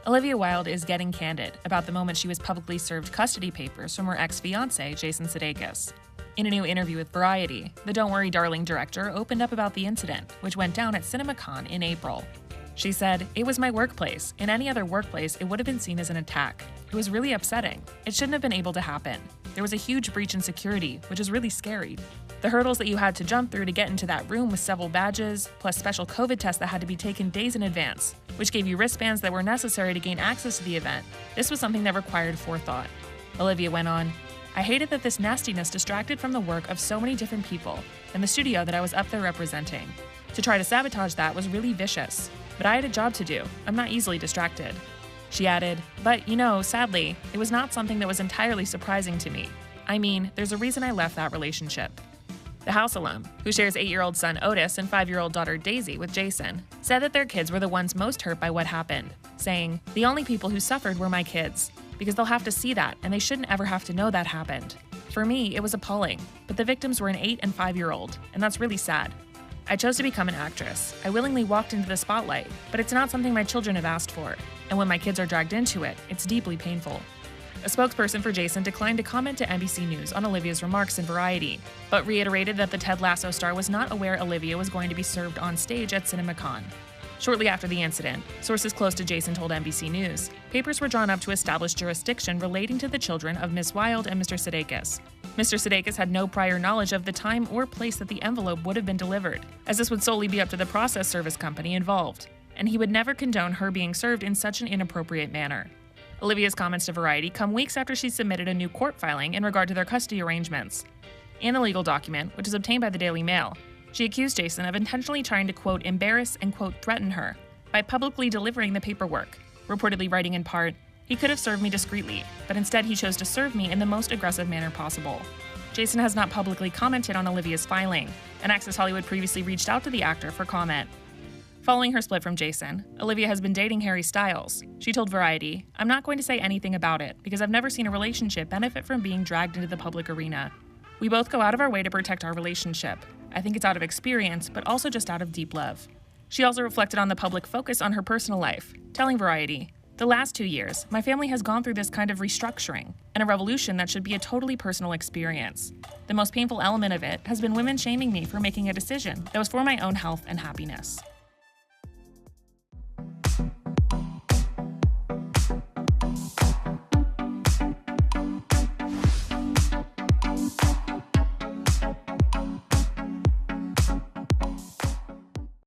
Olivia Wilde is getting candid about the moment she was publicly served custody papers from her ex-fiancé, Jason Sudeikis. In a new interview with Variety, the Don't Worry Darling director opened up about the incident, which went down at CinemaCon in April. She said, "It was my workplace. In any other workplace, it would have been seen as an attack. It was really upsetting. It shouldn't have been able to happen. There was a huge breach in security, which is really scary. The hurdles that you had to jump through to get into that room with several badges, plus special COVID tests that had to be taken days in advance, which gave you wristbands that were necessary to gain access to the event. This was something that required forethought." Olivia went on, "I hated that this nastiness distracted from the work of so many different people and the studio that I was up there representing. To try to sabotage that was really vicious. But I had a job to do. I'm not easily distracted." She added, "But, sadly, it was not something that was entirely surprising to me. I mean, there's a reason I left that relationship." The House alum, who shares 8-year-old son Otis and 5-year-old daughter Daisy with Jason, said that their kids were the ones most hurt by what happened, saying, "The only people who suffered were my kids, because they'll have to see that and they shouldn't ever have to know that happened. For me, it was appalling, but the victims were an 8- and 5-year-old, and that's really sad. I chose to become an actress. I willingly walked into the spotlight, but it's not something my children have asked for, and when my kids are dragged into it, it's deeply painful." A spokesperson for Jason declined to comment to NBC News on Olivia's remarks in Variety, but reiterated that the Ted Lasso star was not aware Olivia was going to be served on stage at CinemaCon. Shortly after the incident, sources close to Jason told NBC News, papers were drawn up to establish jurisdiction relating to the children of Ms. Wilde and Mr. Sudeikis. Mr. Sudeikis had no prior knowledge of the time or place that the envelope would have been delivered, as this would solely be up to the process service company involved, and he would never condone her being served in such an inappropriate manner. Olivia's comments to Variety come weeks after she submitted a new court filing in regard to their custody arrangements. In the legal document, which is obtained by the Daily Mail, she accused Jason of intentionally trying to, quote, embarrass and, quote, threaten her by publicly delivering the paperwork, reportedly writing in part, "He could have served me discreetly, but instead he chose to serve me in the most aggressive manner possible." Jason has not publicly commented on Olivia's filing, and Access Hollywood previously reached out to the actor for comment. Following her split from Jason, Olivia has been dating Harry Styles. She told Variety, "I'm not going to say anything about it because I've never seen a relationship benefit from being dragged into the public arena. We both go out of our way to protect our relationship. I think it's out of experience, but also just out of deep love." She also reflected on the public focus on her personal life, telling Variety, "The last 2 years, my family has gone through this kind of restructuring and a revolution that should be a totally personal experience. The most painful element of it has been women shaming me for making a decision that was for my own health and happiness."